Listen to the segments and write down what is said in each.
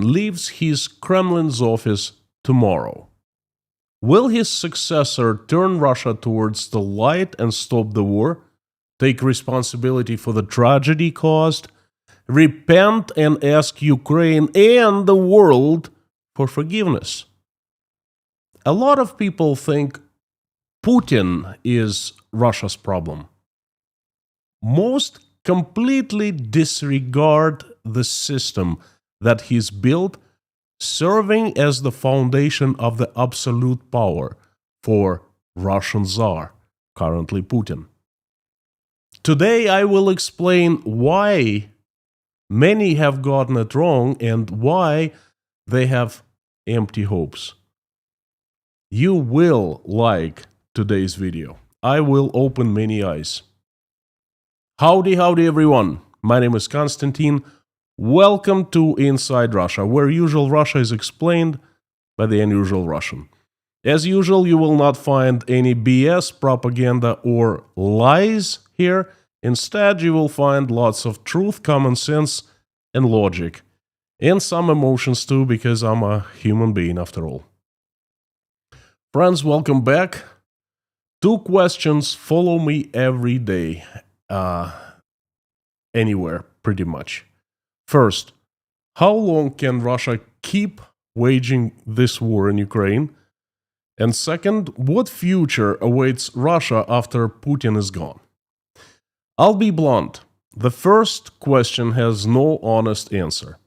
Putin leaves his Kremlin's office tomorrow, will his successor turn Russia towards the light and stop the war, take responsibility for the tragedy caused, repent and ask Ukraine and the world for forgiveness? A lot of people think Putin is Russia's problem. Most completely disregard the system that he's built, serving as the foundation of the absolute power for Russian Tsar, currently Putin. Today I will explain why many have gotten it wrong and why they have empty hopes. You will like today's video. I will open many eyes. Howdy everyone. My name is Konstantin. Welcome to Inside Russia, where usual Russia is explained by the unusual Russian. As usual, you will not find any BS, propaganda, or lies here. Instead, you will find lots of truth, common sense, and logic. And some emotions too, because I'm a human being after all. Friends, welcome back. 2 questions follow me every day. Anywhere, pretty much. First, how long can Russia keep waging this war in Ukraine? And second, what future awaits Russia after Putin is gone? I'll be blunt. The first question has no honest answer.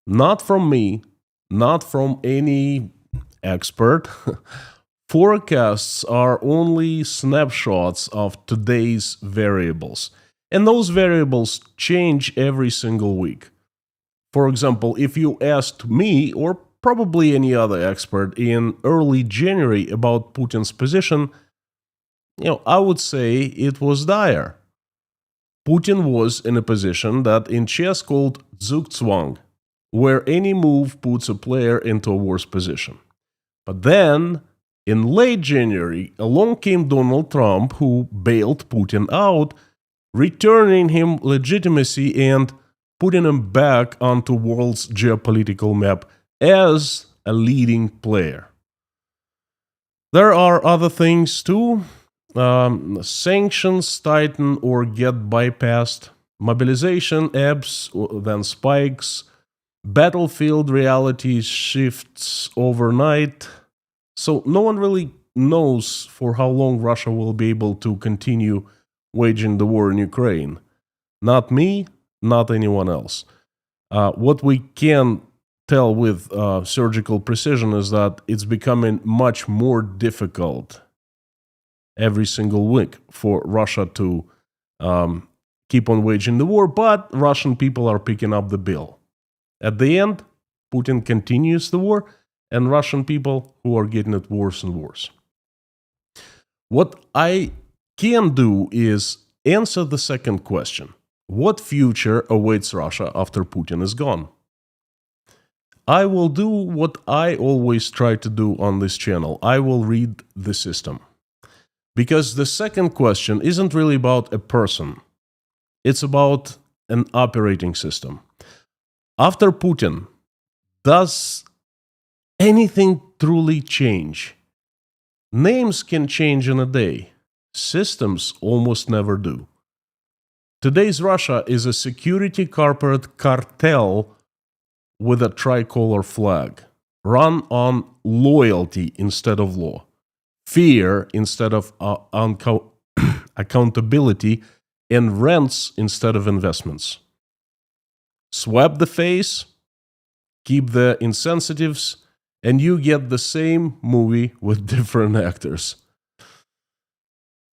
Not from me, not from any expert. Forecasts are only snapshots of today's variables, and those variables change every single week. For example, if you asked me, or probably any other expert, in early January about Putin's position, I would say it was dire. Putin was in a position that in chess called Zugzwang, where any move puts a player into a worse position. But then, in late January, along came Donald Trump, who bailed Putin out, returning him legitimacy and putting him back onto world's geopolitical map as a leading player. There are other things too. Sanctions tighten or get bypassed. Mobilization ebbs, then spikes. Battlefield reality shifts overnight. So no one really knows for how long Russia will be able to continue waging the war in Ukraine. Not me, not anyone else. What we can tell with surgical precision is that it's becoming much more difficult every single week for Russia to keep on waging the war, but Russian people are picking up the bill. At the end, Putin continues the war, and Russian people who are getting it worse and worse. What I can do is answer the second question. What future awaits Russia after Putin is gone? I will do what I always try to do on this channel. I will read the system. Because the second question isn't really about a person. It's about an operating system. After Putin, does anything truly change? Names can change in a day. Systems almost never do. Today's Russia is a security corporate cartel with a tricolor flag, run on loyalty instead of law, fear instead of accountability, and rents instead of investments. Swap the face, keep the insensitives, and you get the same movie with different actors.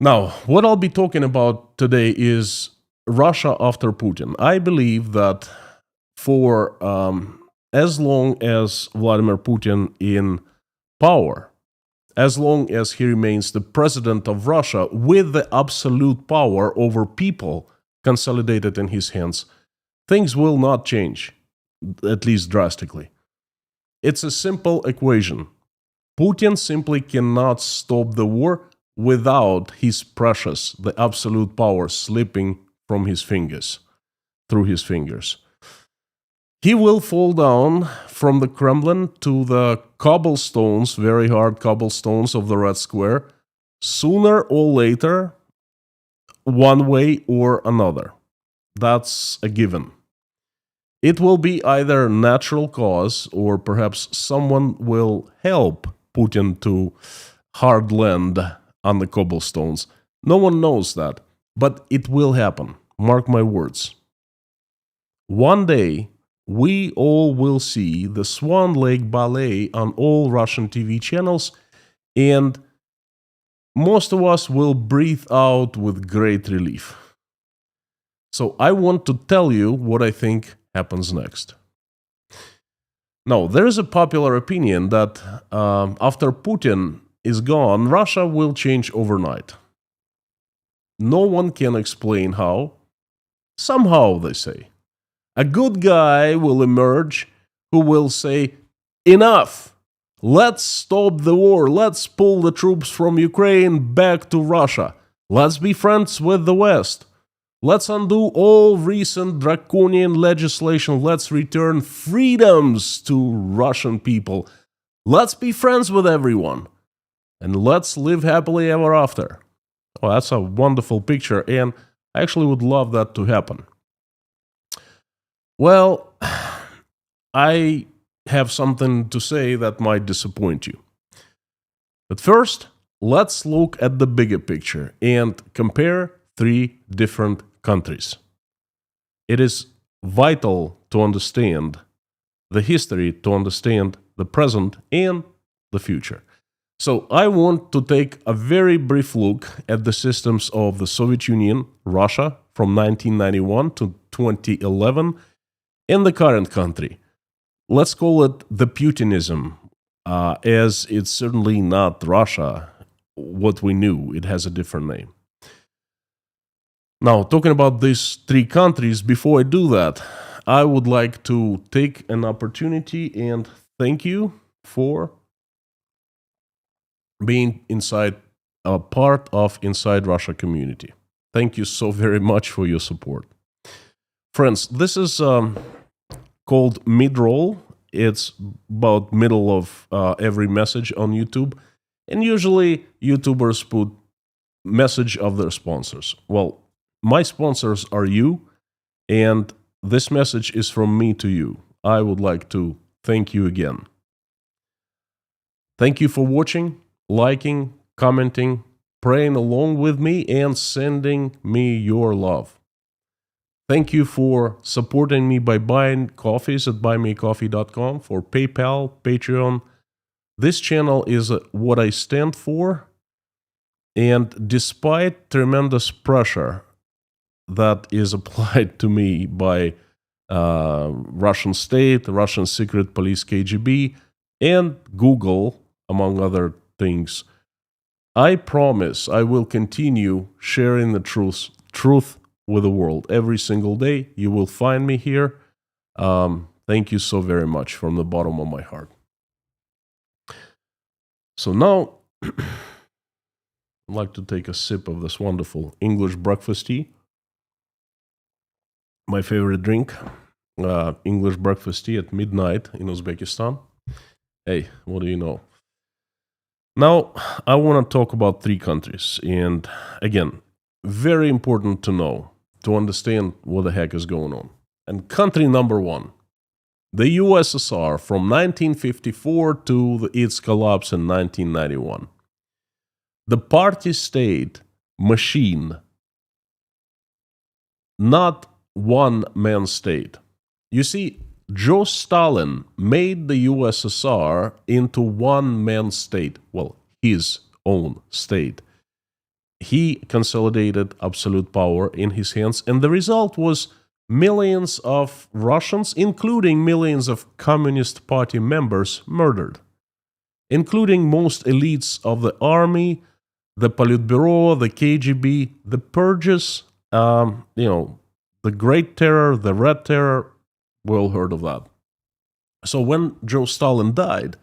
Now, what I'll be talking about today is Russia after Putin. I believe that for as long as Vladimir Putin in power, as long as he remains the president of Russia with the absolute power over people consolidated in his hands, things will not change, at least drastically. It's a simple equation. Putin simply cannot stop the war without his precious, the absolute power slipping from his fingers, through his fingers. He will fall down from the Kremlin to the cobblestones, very hard cobblestones of the Red Square, sooner or later, one way or another. That's a given. It will be either natural cause or perhaps someone will help Putin to hard land on the cobblestones. No one knows that, but it will happen. Mark my words. One day, we all will see the Swan Lake Ballet on all Russian TV channels, and most of us will breathe out with great relief. So I want to tell you what I think happens next. Now, there is a popular opinion that after Putin is gone, Russia will change overnight. No one can explain how. Somehow, they say. A good guy will emerge who will say, enough! Let's stop the war. Let's pull the troops from Ukraine back to Russia. Let's be friends with the West. Let's undo all recent draconian legislation. Let's return freedoms to Russian people. Let's be friends with everyone. And let's live happily ever after. Oh, that's a wonderful picture, and I actually would love that to happen. Well, I have something to say that might disappoint you. But first, let's look at the bigger picture and compare three different countries. It is vital to understand the history, to understand the present and the future. So I want to take a very brief look at the systems of the Soviet Union, Russia, from 1991 to 2011, and the current country. Let's call it the Putinism, as it's certainly not Russia, what we knew. It has a different name. Now, talking about these three countries, before I do that, I would like to take an opportunity and thank you for being inside a part of Inside Russia community. Thank you so very much for your support. Friends, this is called mid-roll. It's about middle of every message on YouTube. And usually YouTubers put message of their sponsors. Well, my sponsors are you, and this message is from me to you. I would like to thank you again. Thank you for watching, liking, commenting, praying along with me, and sending me your love. Thank you for supporting me by buying coffees at buymeacoffee.com, for PayPal, Patreon. This channel is what I stand for, and despite tremendous pressure that is applied to me by Russian state, Russian secret police KGB, and Google, among other things, I promise I will continue sharing the truth with the world. Every single day you will find me here. Thank you so very much from the bottom of my heart. So now I'd like to take a sip of this wonderful English breakfast tea. My favorite drink, English breakfast tea at midnight in Uzbekistan. Hey, what do you know? Now, I want to talk about three countries. And again, very important to know, to understand what the heck is going on. And country number one, the USSR from 1954 to its collapse in 1991. The party state machine, not one-man state. You see, Joe Stalin made the USSR into one-man state. Well, his own state. He consolidated absolute power in his hands, and the result was millions of Russians, including millions of Communist Party members, murdered, including most elites of the army, the Politburo, the KGB, the purges, the Great Terror, the Red Terror. We all heard of that. So when Joe Stalin died,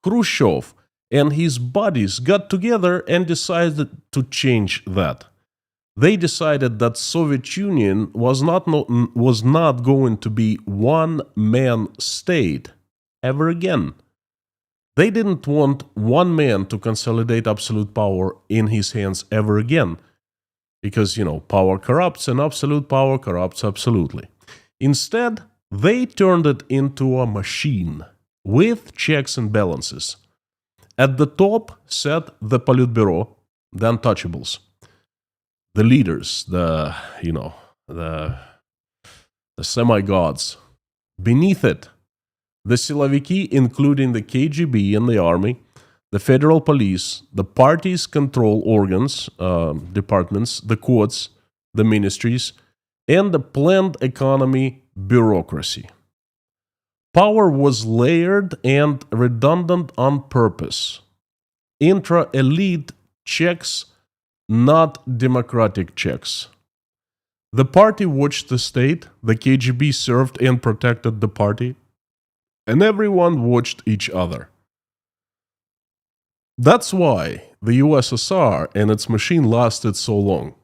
Khrushchev and his buddies got together and decided to change that. They decided that Soviet Union was not going to be one-man state ever again. They didn't want one man to consolidate absolute power in his hands ever again. Because, power corrupts and absolute power corrupts absolutely. Instead, they turned it into a machine with checks and balances. At the top sat the Politburo, the untouchables, the leaders, the semi-gods. Beneath it, the siloviki, including the KGB and the army, the federal police, the party's control organs, departments, the courts, the ministries, and the planned economy bureaucracy. Power was layered and redundant on purpose. Intra-elite checks, not democratic checks. The party watched the state, the KGB served and protected the party, and everyone watched each other. That's why the USSR and its machine lasted so long.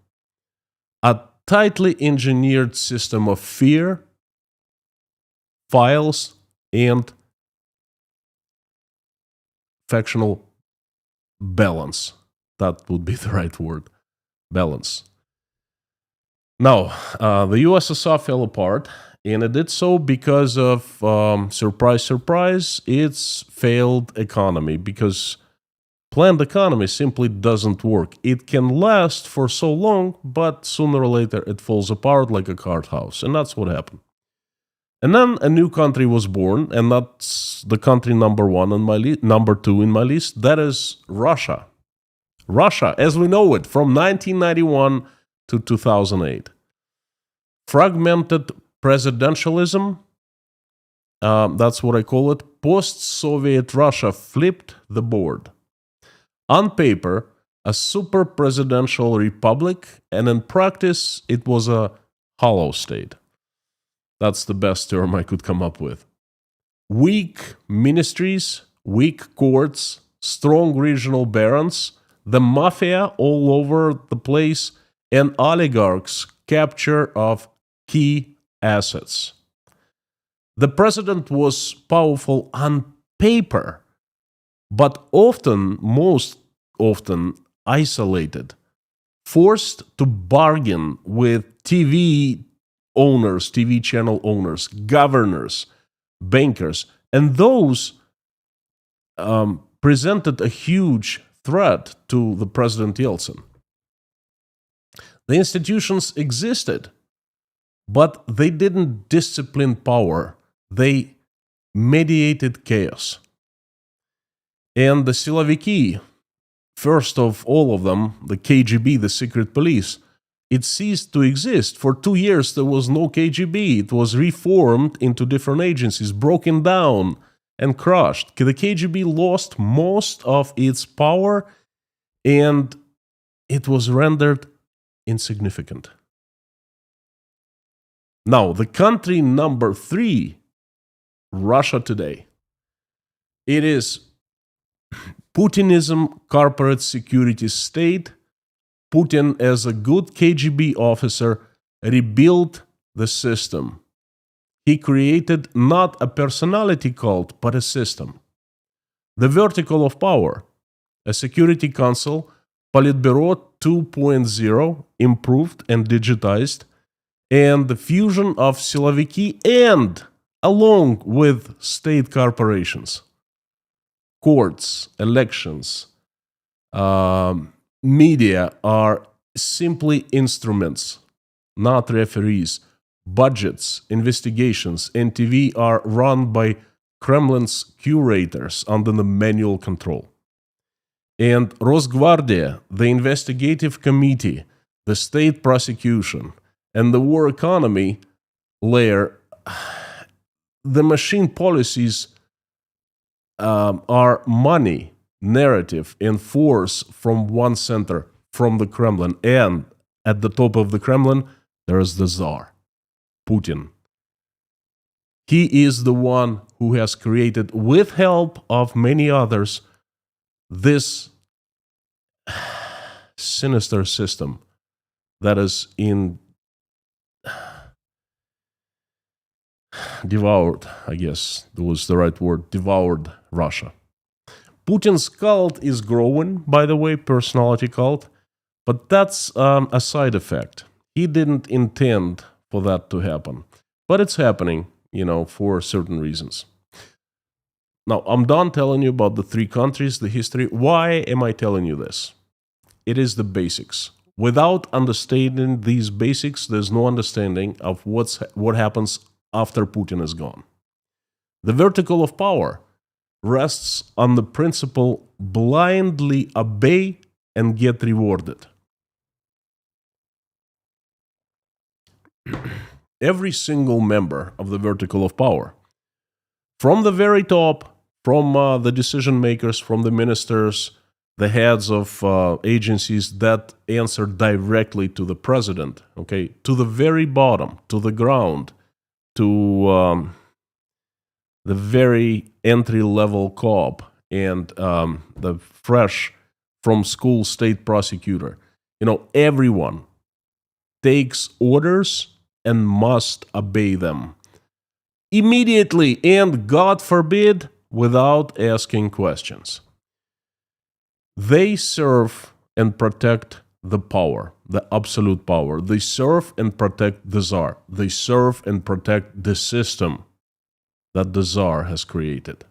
A tightly engineered system of fear, files, and factional balance. That would be the right word. Balance. Now, the USSR fell apart, and it did so because of, surprise, surprise, its failed economy, because planned economy simply doesn't work. It can last for so long, but sooner or later it falls apart like a card house, and that's what happened. And then a new country was born, and that's the country number 1 on my number 2 in my list. That is Russia. Russia, as we know it, from 1991 to 2008. Fragmented presidentialism, that's what I call it. Post-Soviet Russia flipped the board. On paper, a super presidential republic, and in practice, it was a hollow state. That's the best term I could come up with. Weak ministries, weak courts, strong regional barons, the mafia all over the place, and oligarchs' capture of key assets. The president was powerful on paper, but most often isolated, forced to bargain with TV owners, TV channel owners, governors, bankers, and those presented a huge threat to the President Yeltsin. The institutions existed, but they didn't discipline power. They mediated chaos. And the siloviki, first of all of them, the KGB, the secret police, it ceased to exist. For 2 years, there was no KGB. It was reformed into different agencies, broken down and crushed. The KGB lost most of its power, and it was rendered insignificant. Now, the country number 3, Russia today. It is Putinism, corporate security state. Putin, as a good KGB officer, rebuilt the system. He created not a personality cult, but a system. The vertical of power, a security council, Politburo 2.0, improved and digitized, and the fusion of siloviki and along with state corporations. Courts, elections, media are simply instruments, not referees. Budgets, investigations, and TV are run by Kremlin's curators under the manual control. And Rosgvardia, the investigative committee, the state prosecution, and the war economy layer, the machine policies are money, narrative, and force from one center, from the Kremlin. And at the top of the Kremlin, there is the Tsar, Putin. He is the one who has created, with help of many others, this sinister system that is in devoured, I guess that was the right word, devoured Russia. Putin's cult is growing, by the way, personality cult, but that's a side effect. He didn't intend for that to happen, but it's happening, for certain reasons. Now, I'm done telling you about the three countries, the history. Why am I telling you this? It is the basics. Without understanding these basics, there's no understanding of what happens after Putin is gone. The vertical of power rests on the principle blindly obey and get rewarded. Every single member of the vertical of power, from the very top, from the decision makers, from the ministers, the heads of agencies that answer directly to the president, okay, to the very bottom, to the ground, to the very entry-level cop and the fresh from school state prosecutor. Everyone takes orders and must obey them immediately and, God forbid, without asking questions. They serve and protect the power, the absolute power. They serve and protect the Tsar. They serve and protect the system that the Tsar has created.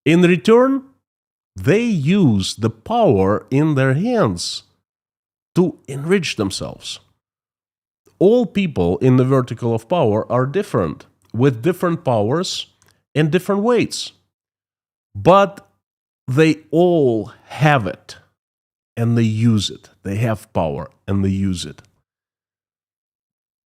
In return, they use the power in their hands to enrich themselves. All people in the vertical of power are different, with different powers and different weights. But they all have it, and they use it. They have power, and they use it.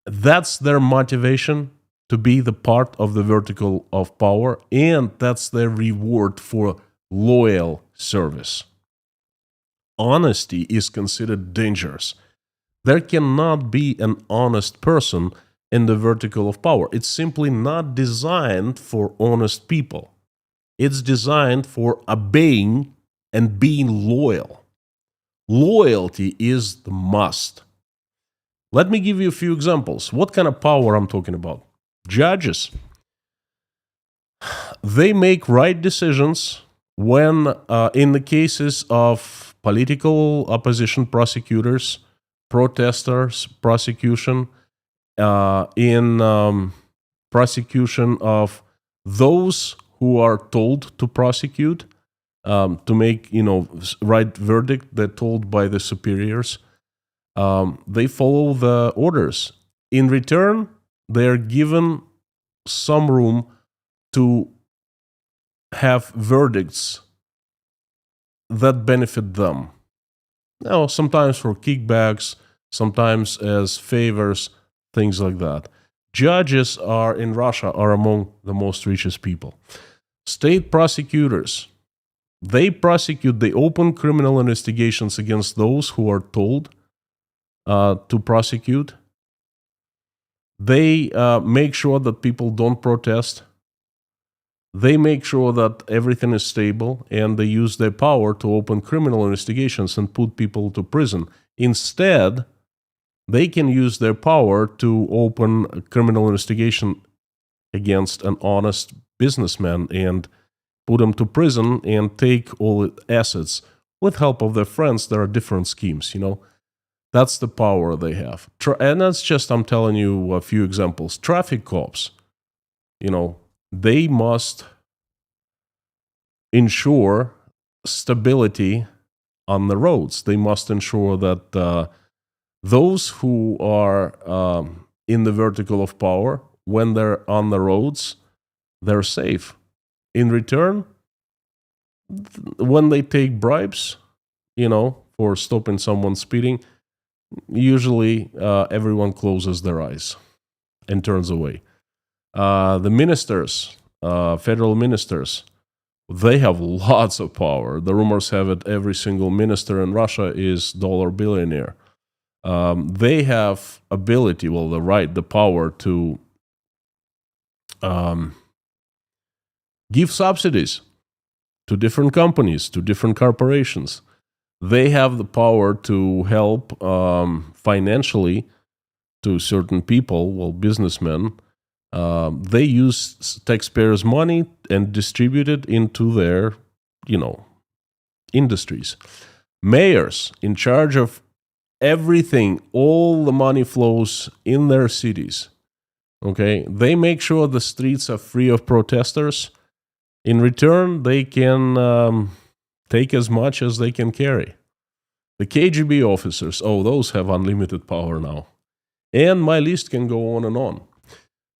That's their motivation to be the part of the vertical of power, and that's their reward for loyal service. Honesty is considered dangerous. There cannot be an honest person in the vertical of power. It's simply not designed for honest people. It's designed for obeying and being loyal. Loyalty is the must. Let me give you a few examples. What kind of power I'm talking about? Judges. They make right decisions when, in the cases of political opposition prosecutors, protesters, prosecution, in prosecution of those who are told to prosecute, to make right verdict. They're told by the superiors. They follow the orders. In return, they are given some room to have verdicts that benefit them. Now, sometimes for kickbacks, sometimes as favors, things like that. Judges in Russia are among the most richest people. State prosecutors, they prosecute, they open criminal investigations against those who are told to prosecute. They make sure that people don't protest. They make sure that everything is stable, and they use their power to open criminal investigations and put people to prison. Instead, they can use their power to open a criminal investigation against an honest businessman and put him to prison and take all his assets with help of their friends. There are different schemes, That's the power they have. And that's just, I'm telling you a few examples. Traffic cops, they must ensure stability on the roads. They must ensure that those who are in the vertical of power, when they're on the roads, they're safe. In return, when they take bribes, for stopping someone speeding, usually everyone closes their eyes and turns away. The ministers, federal ministers, they have lots of power. The rumors have it every single minister in Russia is dollar billionaire. They have ability, the power to give subsidies to different companies, to different corporations. They have the power to help financially to certain people, well, businessmen. They use taxpayers' money and distribute it into their, you know, industries. Mayors in charge of everything, all the money flows in their cities. Okay, they make sure the streets are free of protesters. In return, they can take as much as they can carry. The KGB officers, oh, those have unlimited power now. And my list can go on and on.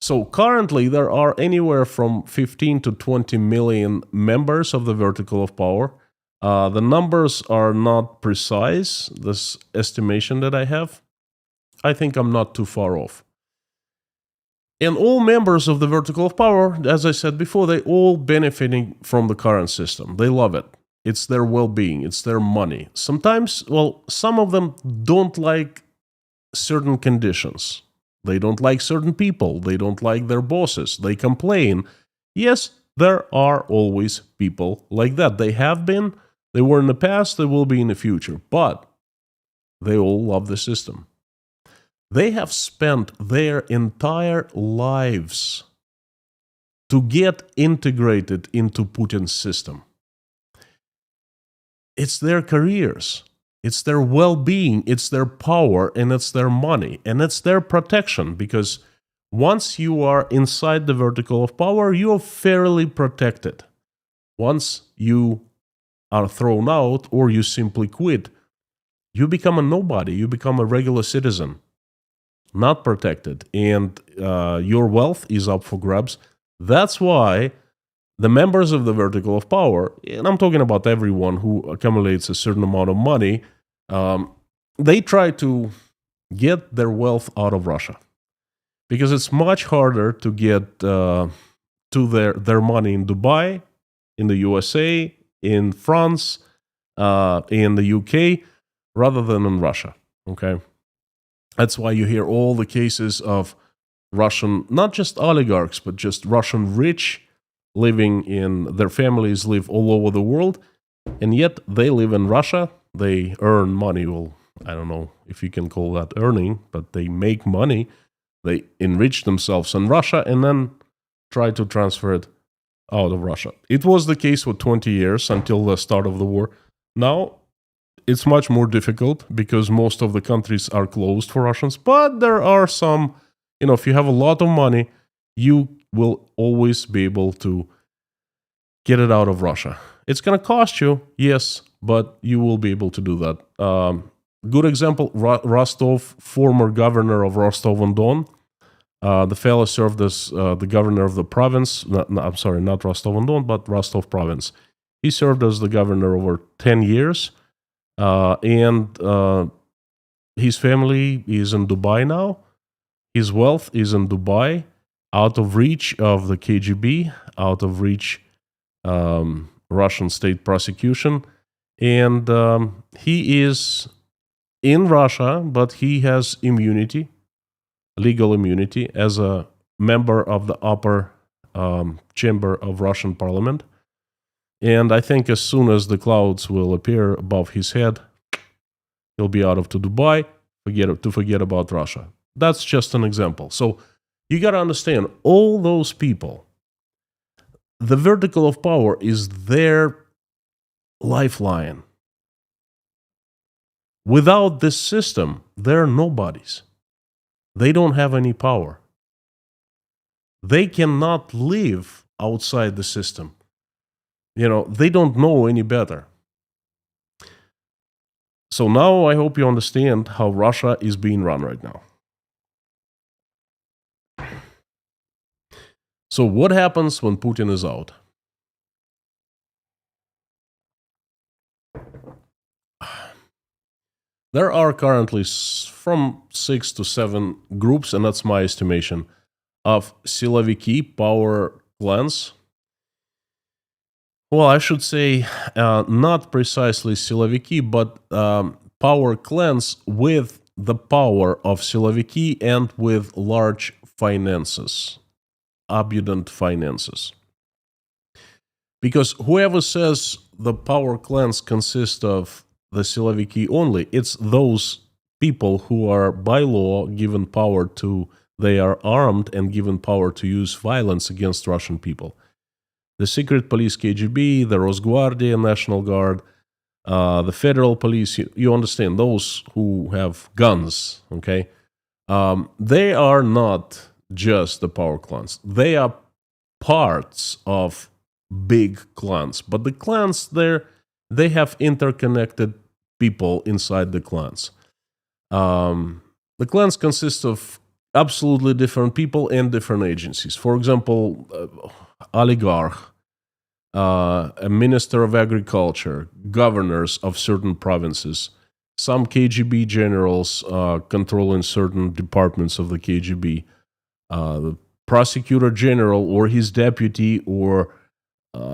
So currently, there are anywhere from 15 to 20 million members of the vertical of power. The numbers are not precise, this estimation that I have. I think I'm not too far off. And all members of the vertical of power, as I said before, they all benefiting from the current system. They love it. It's their well-being. It's their money. Sometimes, well, some of them don't like certain conditions. They don't like certain people. They don't like their bosses. They complain. Yes, there are always people like that. They have been, they were in the past, they will be in the future. But they all love the system. They have spent their entire lives to get integrated into Putin's system. It's their careers, it's their well-being, it's their power, and it's their money, and it's their protection, because once you are inside the vertical of power, you are fairly protected. Once you are thrown out or you simply quit, you become a nobody, you become a regular citizen. Not protected, and your wealth is up for grabs. That's why the members of the vertical of power, and I'm talking about everyone who accumulates a certain amount of money, they try to get their wealth out of Russia, because it's much harder to get to their money in Dubai, in the USA, in France, in the UK, rather than in Russia. Okay. That's why you hear all the cases of Russian, not just oligarchs, but just Russian rich living in, their families live all over the world, and yet they live in Russia. They earn money. Well, I don't know if you can call that earning, but they make money. They enrich themselves in Russia and then try to transfer it out of Russia. It was the case for 20 years until the start of the war. Now, it's much more difficult because most of the countries are closed for Russians, but there are some, if you have a lot of money, you will always be able to get it out of Russia. It's going to cost you, yes, but you will be able to do that. Good example, Rostov, former governor of Rostov-on-Don. The fellow served as the governor of the province. I'm sorry, not Rostov-on-Don, but Rostov province. He served as the governor over 10 years. And his family is in Dubai now. His wealth is in Dubai, out of reach of the KGB, out of reach Russian state prosecution. And he is in Russia, but he has immunity, legal immunity, as a member of the upper chamber of Russian parliament. And I think as soon as the clouds will appear above his head, he'll be out of to Dubai, forget about Russia. That's just an example. So you got to understand, all those people, the vertical of power is their lifeline. Without this system, they're nobodies. They don't have any power. They cannot live outside the system. They don't know any better. So now I hope you understand how Russia is being run right now. So what happens when Putin is out? There are currently from 6 to 7 groups, and that's my estimation, of siloviki, power clans. Well, I should say not precisely siloviki, but power clans with the power of siloviki and with large finances, abundant finances. Because whoever says the power clans consist of the siloviki only. It's those people who are by law given power to, they are armed and given power to use violence against Russian people. The secret police KGB, the Rosguardia, National Guard, the federal police, you understand, those who have guns, okay? They are not just the power clans. They are parts of big clans. But the clans there, they have interconnected people inside the clans. The clans consist of absolutely different people and different agencies. For example, oligarch, a minister of agriculture, governors of certain provinces, some KGB generals controlling certain departments of the KGB, the prosecutor general or his deputy or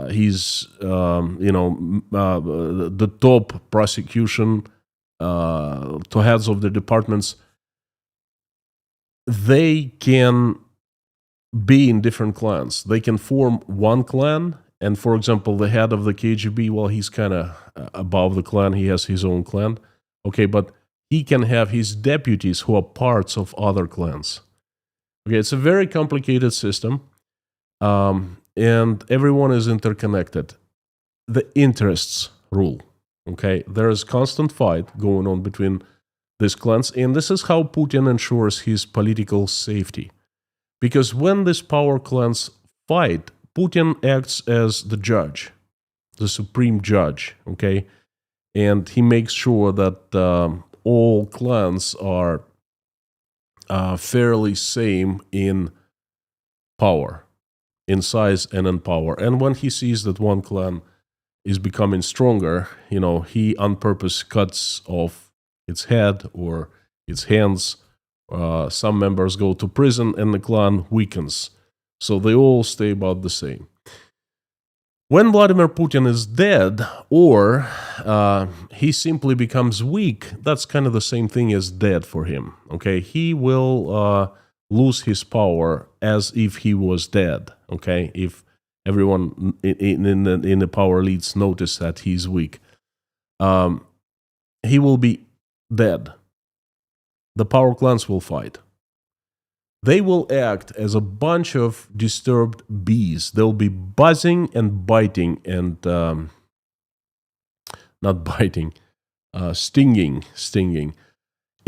his, the top prosecution to heads of the departments, they can be in different clans. They can form one clan, and for example, the head of the KGB, well, he's kind of above the clan. He has his own clan. Okay, but he can have his deputies who are parts of other clans. Okay, it's a very complicated system, and everyone is interconnected. The interests rule. Okay, there is constant fight going on between these clans, and this is how Putin ensures his political safety. Because when these power clans fight, Putin acts as the judge, the supreme judge, okay? And he makes sure that all clans are fairly same in power, in size and in power. And when he sees that one clan is becoming stronger, he on purpose cuts off its head or its hands. Some members go to prison and the clan weakens. So they all stay about the same. When Vladimir Putin is dead or he simply becomes weak, that's kind of the same thing as dead for him. Okay, he will lose his power as if he was dead. Okay, if everyone in the power elites notice that he's weak, he will be dead. The power clans will fight. They will act as a bunch of disturbed bees. They'll be buzzing and biting and not biting, stinging,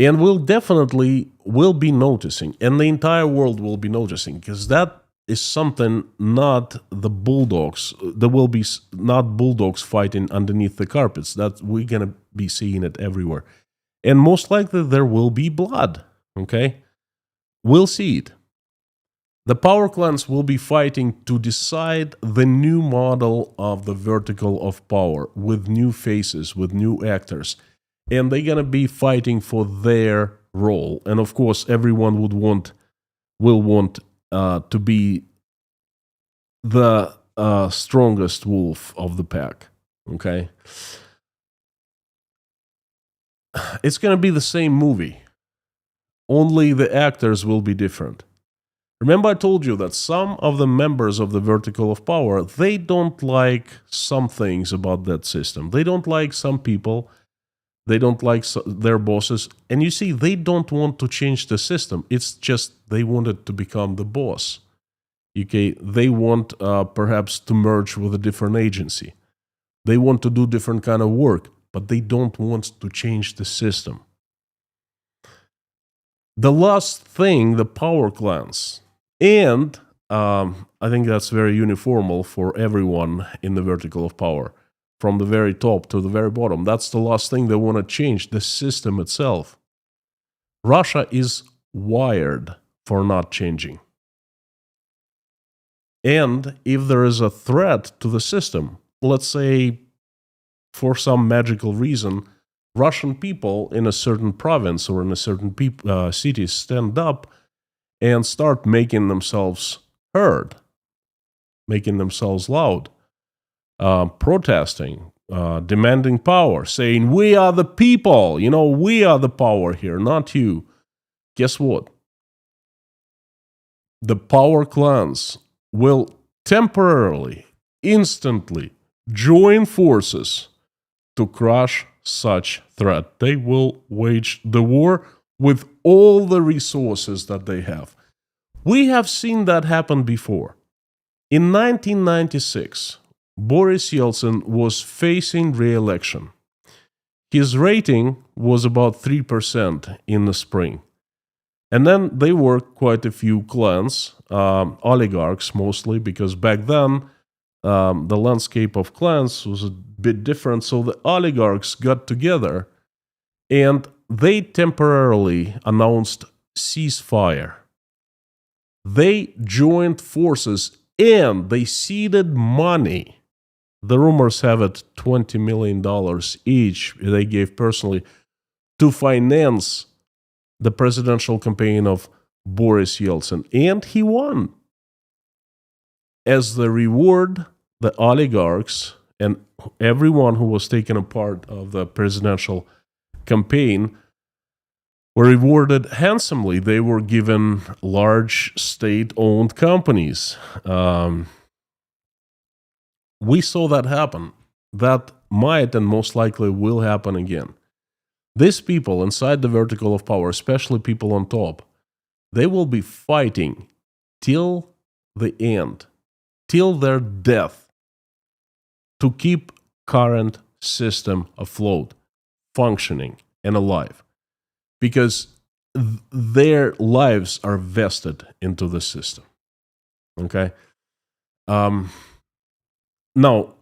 and will be noticing, and the entire world will be noticing, because that is something not the bulldogs. There will be not bulldogs fighting underneath the carpets. That we're gonna be seeing it everywhere. And most likely there will be blood, okay? We'll see it. The power clans will be fighting to decide the new model of the vertical of power with new faces, with new actors. And they're going to be fighting for their role. And of course, everyone will want to be the strongest wolf of the pack, okay? It's going to be the same movie, only the actors will be different. Remember I told you that some of the members of the vertical of power, they don't like some things about that system. They don't like some people. They don't like their bosses. And you see, they don't want to change the system. It's just they wanted to become the boss. Okay, they want perhaps to merge with a different agency. They want to do different kind of work, but they don't want to change the system. The last thing, the power clans, and I think that's very uniform for everyone in the vertical of power, from the very top to the very bottom. That's the last thing they want to change, the system itself. Russia is wired for not changing. And if there is a threat to the system, let's say for some magical reason, Russian people in a certain province or in a certain city stand up and start making themselves heard, making themselves loud, protesting, demanding power, saying, we are the people, we are the power here, not you. Guess what? The power clans will temporarily, instantly join forces to crush such threat. They will wage the war with all the resources that they have. We have seen that happen before. In 1996, Boris Yeltsin was facing re-election. His rating was about 3% in the spring. And then there were quite a few clans, oligarchs mostly, because back then the landscape of clans was a bit different. So the oligarchs got together and they temporarily announced ceasefire. They joined forces and they seeded money. The rumors have it $20 million each they gave personally to finance the presidential campaign of Boris Yeltsin. And he won. As the reward, the oligarchs and everyone who was taking a part of the presidential campaign were rewarded handsomely. They were given large state-owned companies. We saw that happen. That might and most likely will happen again. These people inside the vertical of power, especially people on top, they will be fighting till the end, till their death, to keep current system afloat, functioning and alive, because their lives are vested into the system. Okay? Now,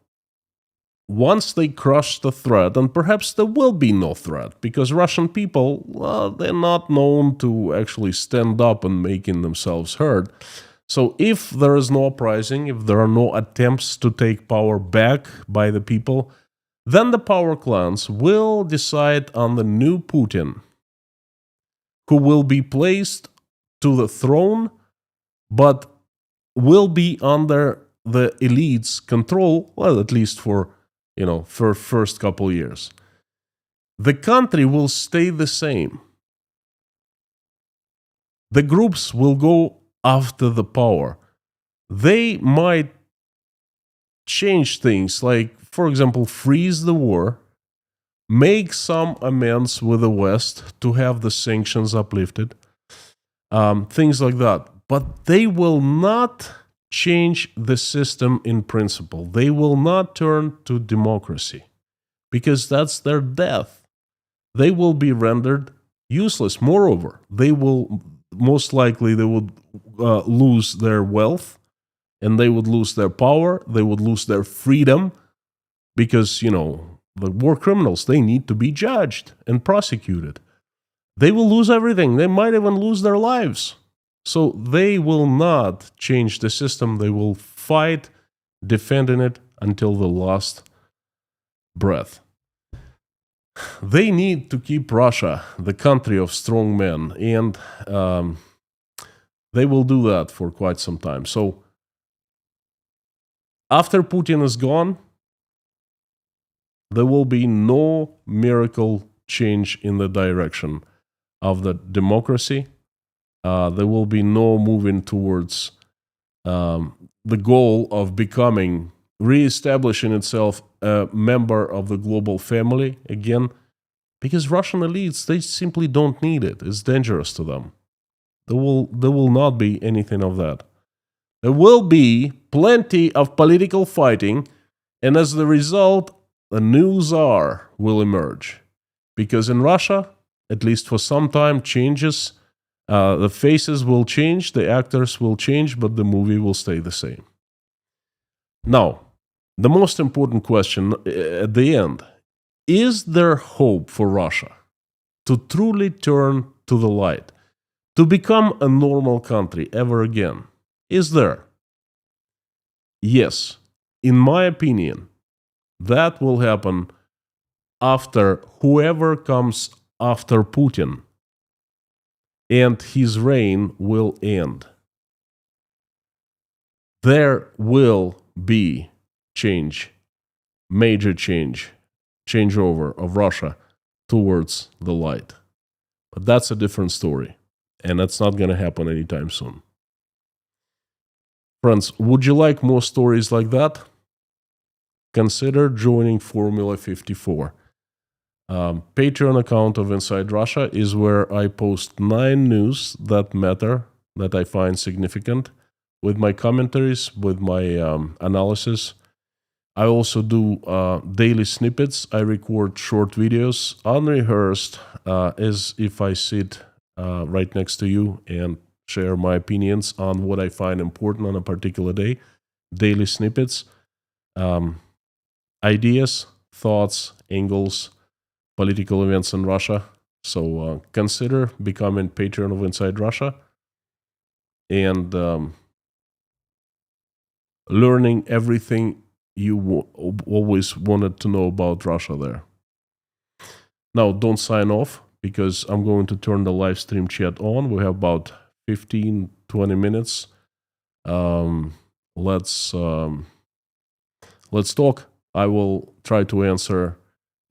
once they crush the threat, and perhaps there will be no threat, because Russian people, well, they're not known to actually stand up and making themselves heard. So if there is no uprising, if there are no attempts to take power back by the people, then the power clans will decide on the new Putin, who will be placed to the throne, but will be under the elite's control, well, at least for first couple years. The country will stay the same. The groups will go after the power. They might change things, like, for example, freeze the war, make some amends with the West to have the sanctions uplifted, things like that. But they will not change the system in principle. They will not turn to democracy, because that's their death. They will be rendered useless. Moreover, they will most likely lose their wealth, and they would lose their power. They would lose their freedom, because the war criminals, they need to be judged and prosecuted. They will lose everything. They might even lose their lives. So they will not change the system. They will fight, defending it until the last breath. They need to keep Russia the country of strong men, and they will do that for quite some time. So after Putin is gone, there will be no miracle change in the direction of the democracy. There will be no moving towards the goal of becoming, reestablishing itself a member of the global family again, because Russian elites, they simply don't need it. It's dangerous to them. There will not be anything of that. There will be plenty of political fighting, and as the result, a new czar will emerge. Because in Russia, at least for some time, changes. The faces will change, the actors will change, but the movie will stay the same. Now, the most important question at the end, is there hope for Russia to truly turn to the light, to become a normal country ever again? Is there? Yes, in my opinion, that will happen after whoever comes after Putin, and his reign will end. There will be change, major changeover of Russia towards the light. But that's a different story, and that's not going to happen anytime soon. Friends, would you like more stories like that? Consider joining Formula 54. Patreon account of Inside Russia is where I post 9 news that matter, that I find significant, with my commentaries, with my analysis. I also do daily snippets. I record short videos, unrehearsed, as if I sit right next to you and share my opinions on what I find important on a particular day. Daily snippets, um, ideas, thoughts, angles, political events in Russia. So consider becoming Patreon of Inside Russia and learning everything you always wanted to know about Russia there. Now, don't sign off because I'm going to turn the live stream chat on. We have about 15, 20 minutes. Um, let's let's talk. I will try to answer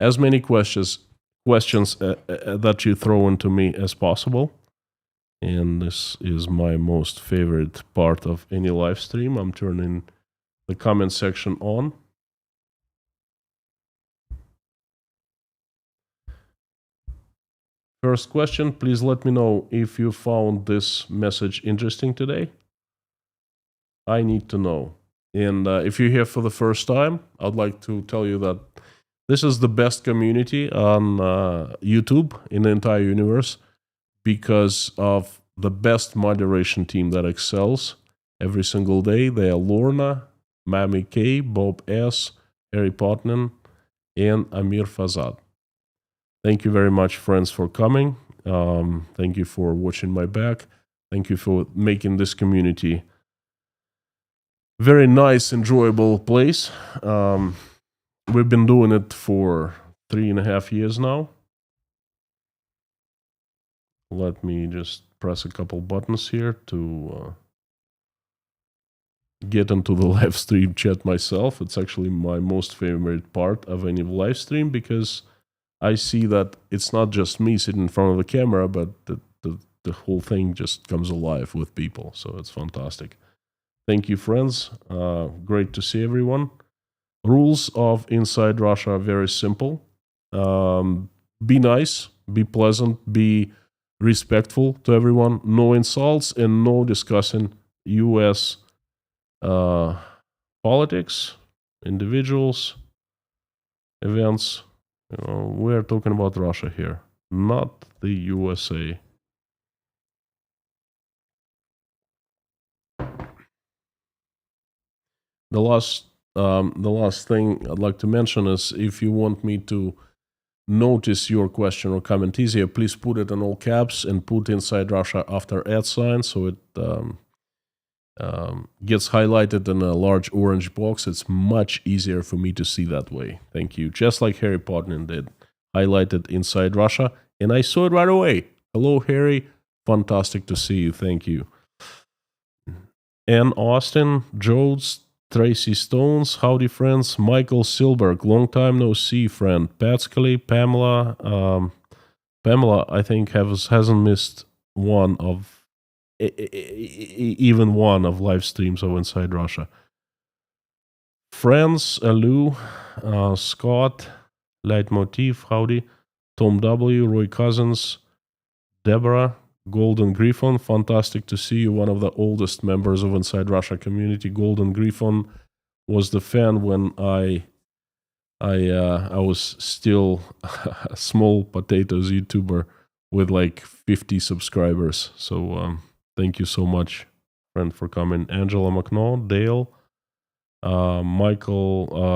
as many questions that you throw into me as possible. And this is my most favorite part of any live stream. I'm turning the comment section on. First question, please let me know if you found this message interesting today. I need to know. And if you're here for the first time, I'd like to tell you that this is the best community on YouTube in the entire universe because of the best moderation team that excels every single day. They are Lorna, Mami K, Bob S, Harry Potman, and Amir Fazad. Thank you very much, friends, for coming. Thank you for watching my back. Thank you for making this community very nice, enjoyable place. We've been doing it for 3.5 years now. Let me just press a couple buttons here to get into the live stream chat myself. It's actually my most favorite part of any live stream because I see that it's not just me sitting in front of the camera, but the whole thing just comes alive with people. So it's fantastic. Thank you, friends. Great to see everyone. Rules of Inside Russia are very simple. Be nice, be pleasant, be respectful to everyone. No insults and no discussing U.S. Politics, individuals, events. We're talking about Russia here, not the USA. The last thing I'd like to mention is if you want me to notice your question or comment easier, please put it in all caps and put Inside Russia after @ so it gets highlighted in a large orange box. It's much easier for me to see that way. Thank you. Just like Harry Potman did. Highlighted Inside Russia, and I saw it right away. Hello, Harry. Fantastic to see you. Thank you. Ann Austin, Jodes, Tracy Stones, howdy friends. Michael Silberg, long time no see, friend. Pat Scully, Pamela. Pamela, I think, hasn't missed one of even one of live streams of Inside Russia. Friends, Lou, Scott, Leitmotif, howdy. Tom W, Roy Cousins, Deborah, Golden Griffon, fantastic to see you, one of the oldest members of Inside Russia community. Golden Griffon was the fan when I was still a small potatoes YouTuber with like 50 subscribers. So thank you so much, friend, for coming. Angela McNaugh, Dale,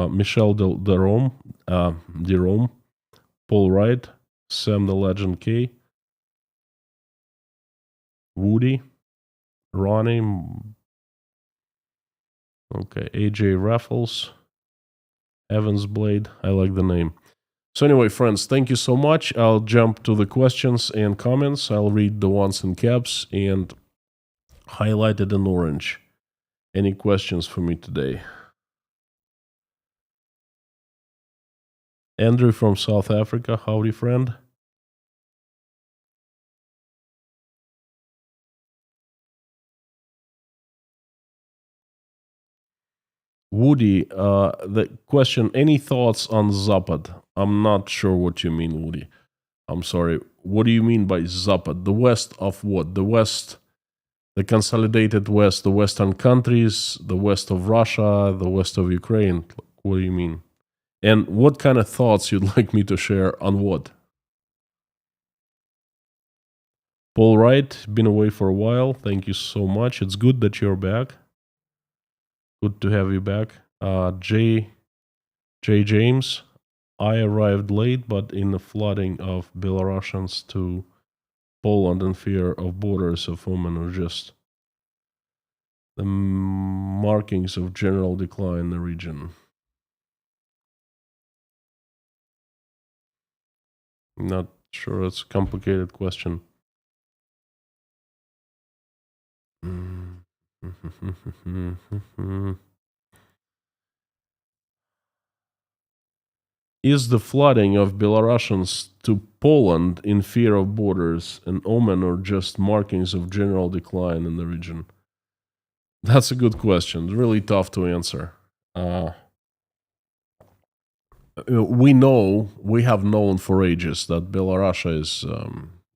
Michelle Derome, Paul Wright, Sam the Legend K, Woody, Ronnie, okay, AJ Raffles, Evans Blade. I like the name. So anyway, friends, thank you so much. I'll jump to the questions and comments. I'll read the ones in caps and highlighted in orange. Any questions for me today? Andrew from South Africa, howdy, friend. Woody, the question, any thoughts on Zapad? I'm not sure what you mean, Woody. I'm sorry. What do you mean by Zapad? The West of what? The West, the consolidated West, the Western countries, the West of Russia, the West of Ukraine. What do you mean? And what kind of thoughts you'd like me to share on what? Paul Wright, been away for a while. Thank you so much. It's good that you're back. Good to have you back. J. James, I arrived late, but in the flooding of Belarusians to Poland and fear of borders of women are just the markings of general decline in the region. Not sure. It's a complicated question. Is the flooding of Belarusians to Poland in fear of borders an omen or just markings of general decline in the region? That's a good question. Really tough to answer. We have known for ages that Belarus is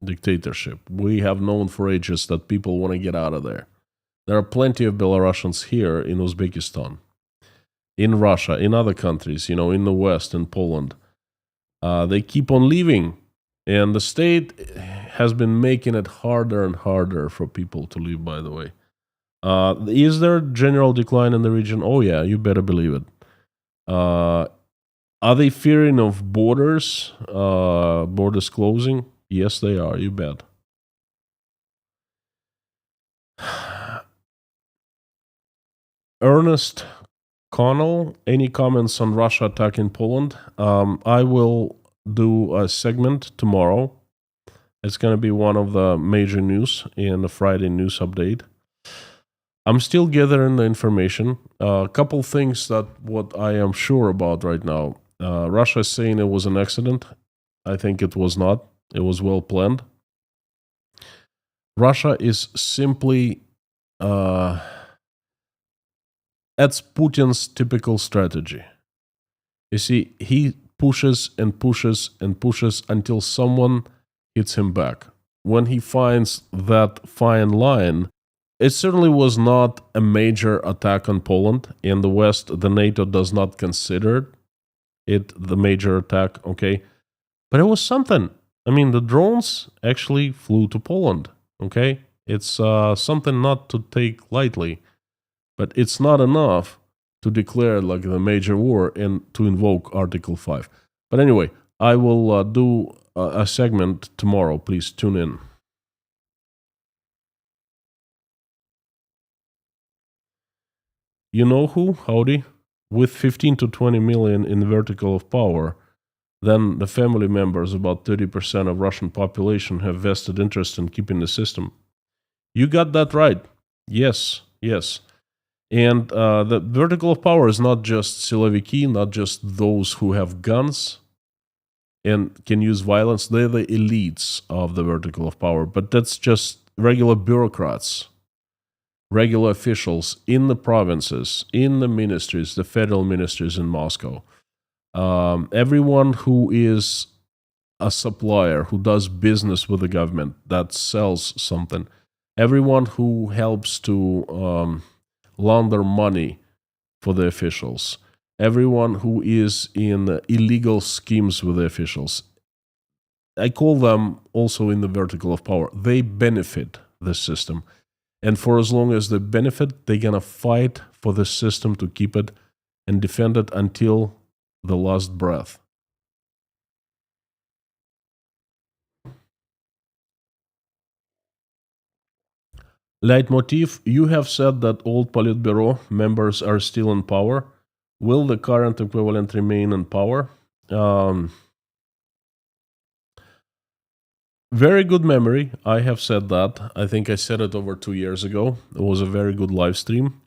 dictatorship. We have known for ages that people want to get out of there. There are plenty of Belarusians here in Uzbekistan, in Russia, in other countries, in the West, in Poland. They keep on leaving, and the state has been making it harder and harder for people to leave, by the way. Is there general decline in the region? Oh, yeah, you better believe it. Are they fearing of borders closing? Yes, they are, you bet. Ernest Connell, any comments on Russia attacking Poland? I will do a segment tomorrow. It's going to be one of the major news in the Friday news update. I'm still gathering the information. A couple things that what I am sure about right now. Russia is saying it was an accident. I think it was not. It was well planned. Russia is simply that's Putin's typical strategy. You see, he pushes and pushes and pushes until someone hits him back. When he finds that fine line, it certainly was not a major attack on Poland. In the West, the NATO does not consider it the major attack, okay? But it was something. I mean, the drones actually flew to Poland, okay? It's something not to take lightly. But it's not enough to declare like the major war and to invoke Article 5. But anyway, I will do a segment tomorrow. Please tune in. You know who? Howdy? With 15 to 20 million in vertical of power, then the family members, about 30% of Russian population, have vested interest in keeping the system. You got that right. Yes. And the vertical of power is not just siloviki, not just those who have guns and can use violence. They're the elites of the vertical of power. But that's just regular bureaucrats, regular officials in the provinces, in the ministries, the federal ministries in Moscow. Everyone who is a supplier, who does business with the government, that sells something. Everyone who helps to launder money for the officials, everyone who is in illegal schemes with the officials. I call them also in the vertical of power. They benefit the system. And for as long as they benefit, they're going to fight for the system to keep it and defend it until the last breath. Leitmotif, you have said that old Politburo members are still in power. Will the current equivalent remain in power? Very good memory. I have said that. I think I said it over 2 years ago. It was a very good live stream.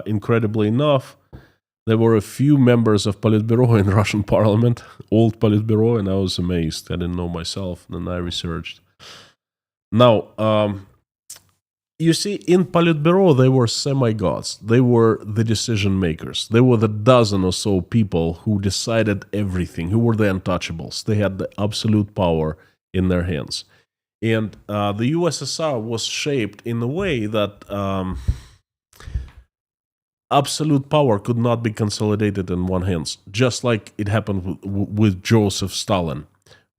Incredibly enough, there were a few members of Politburo in Russian parliament, old Politburo, and I was amazed. I didn't know myself. Then I researched. Now, You see, in Politburo, they were semi-gods. They were the decision makers. They were the dozen or so people who decided everything, who were the untouchables. They had the absolute power in their hands. And the USSR was shaped in a way that absolute power could not be consolidated in one hands, just like it happened with Joseph Stalin.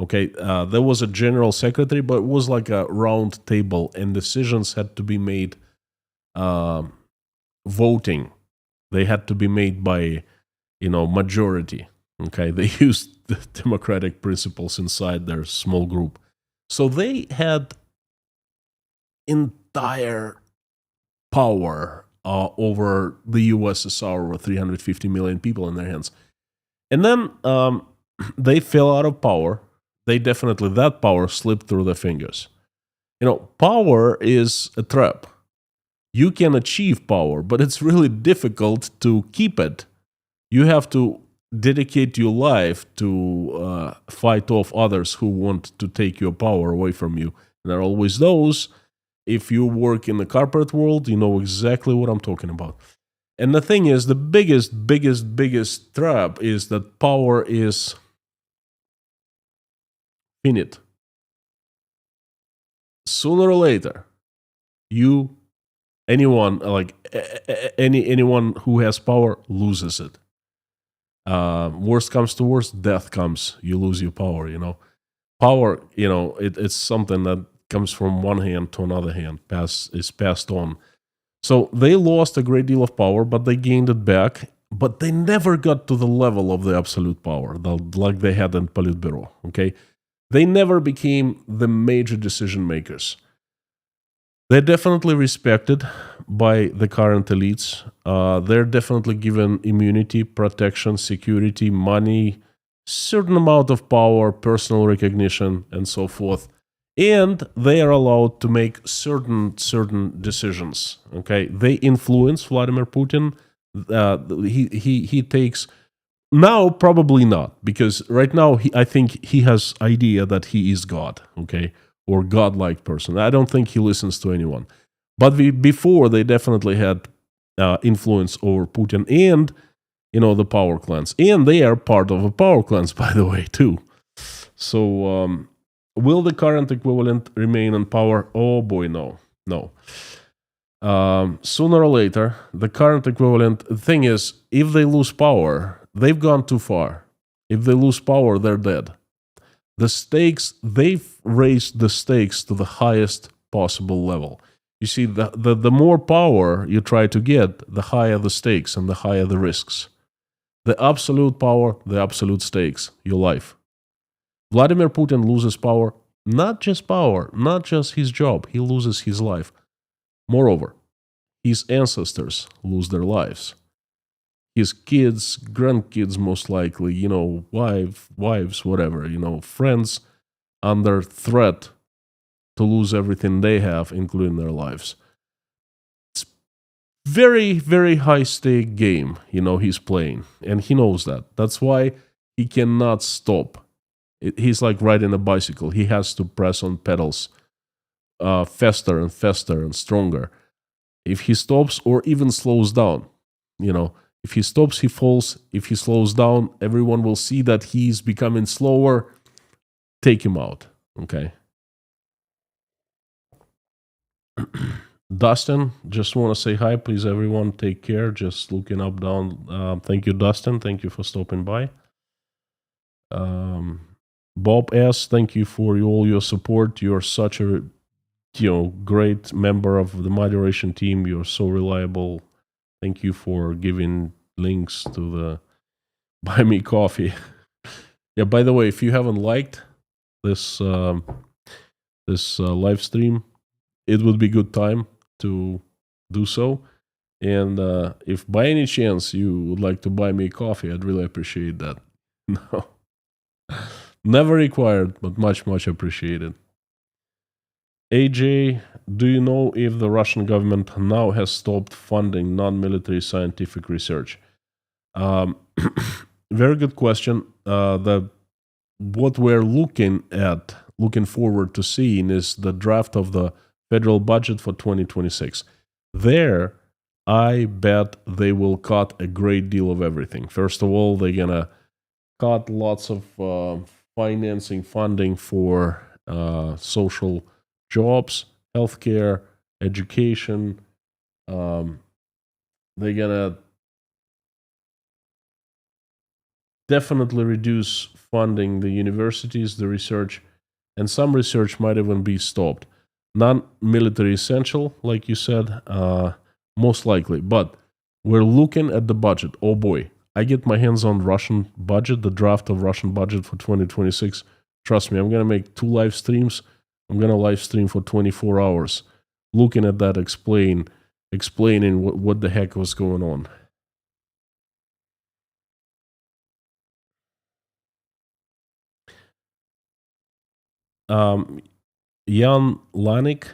Okay, there was a general secretary, but it was like a round table, and decisions had to be made voting. They had to be made by, majority. Okay, they used the democratic principles inside their small group. So they had entire power over the USSR, over 350 million people in their hands. And then they fell out of power. That power slipped through their fingers. Power is a trap. You can achieve power, but it's really difficult to keep it. You have to dedicate your life to fight off others who want to take your power away from you. And there are always those. If you work in the corporate world, you know exactly what I'm talking about. And the thing is, the biggest trap is that power is finite. Sooner or later, anyone who has power loses it. Worst comes to worst, death comes. You lose your power. Power. It's something that comes from one hand to another hand. Is passed on. So they lost a great deal of power, but they gained it back. But they never got to the level of the absolute power, like they had in Politburo. Okay. They never became the major decision makers. They're definitely respected by the current elites. They're definitely given immunity, protection, security, money, certain amount of power, personal recognition, and so forth. And they are allowed to make certain decisions. Okay, they influence Vladimir Putin. He takes. Now, probably not, because right now I think he has idea that he is God, okay, or godlike person. I don't think he listens to anyone. But before, they definitely had influence over Putin and, the power clans. And they are part of a power clans, by the way, too. So, will the current equivalent remain in power? Oh boy, no. Sooner or later, the current equivalent, the thing is, if they lose power, they've gone too far. If they lose power, they're dead. They've raised the stakes to the highest possible level. You see, the more power you try to get, the higher the stakes and the higher the risks. The absolute power, the absolute stakes, your life. Vladimir Putin loses power, not just his job, he loses his life. Moreover, his ancestors lose their lives. His kids, grandkids, most likely, wives, whatever, friends under threat to lose everything they have, including their lives. It's very, very high stake game, he's playing, and he knows that. That's why he cannot stop. He's like riding a bicycle. He has to press on pedals faster and stronger. If he stops or even slows down, if he stops, he falls. If he slows down, everyone will see that he's becoming slower. Take him out, okay? Dustin, just want to say hi. Please, everyone, take care. Just looking up, down. Thank you, Dustin. Thank you for stopping by. Bob S., thank you for all your support. You're such a great member of the moderation team. You're so reliable. Thank you for giving links to the Buy Me Coffee. Yeah, by the way, if you haven't liked this live stream, it would be good time to do so. And if by any chance you would like to buy me coffee, I'd really appreciate that. No, never required, but much appreciated. AJ, do you know if the Russian government now has stopped funding non-military scientific research? Very good question. What we're looking forward to seeing is the draft of the federal budget for 2026. There, I bet they will cut a great deal of everything. First of all, they're going to cut lots of financing, funding for social jobs, healthcare, education. They're going to definitely reduce funding the universities, the research, and some research might even be stopped. Non-military essential, like you said, most likely. But we're looking at the budget. Oh boy, I get my hands on Russian budget, the draft of Russian budget for 2026. Trust me, I'm going to make 2 live streams. I'm going to live stream for 24 hours, looking at that, explaining what the heck was going on. Jan Lanik,